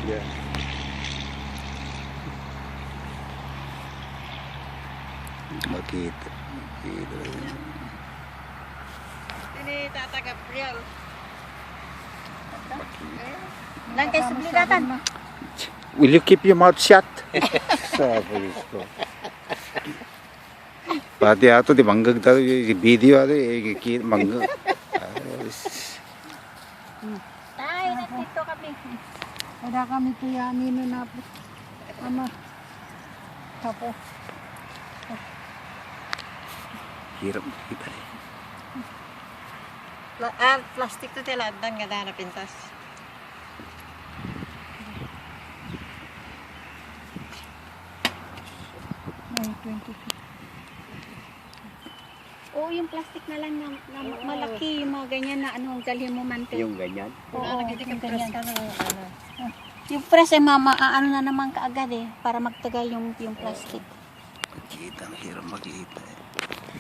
Yeah. Makita. Ini Tata Gabriel. Lang kay subligatan. Will you keep your mouth shut? Sabi ko. Pati ato di manggag tayo video ato manggag. Tay, nandito kami. Ada kami tuya nino na po. Ama. Tapo. Hirap makita eh. Plastik tu tela dan gak ada pintas. May 20. Oo, yung plastic na lang na malaki, yung mga ganyan na ano, dalhin mo mantel. Yung ganyan. Oo, Lagi yung ka ganyan. ka ng ano. Yung press ay ano na naman kaagad eh, para magtagay yung plastic. Makita, hirap makita eh.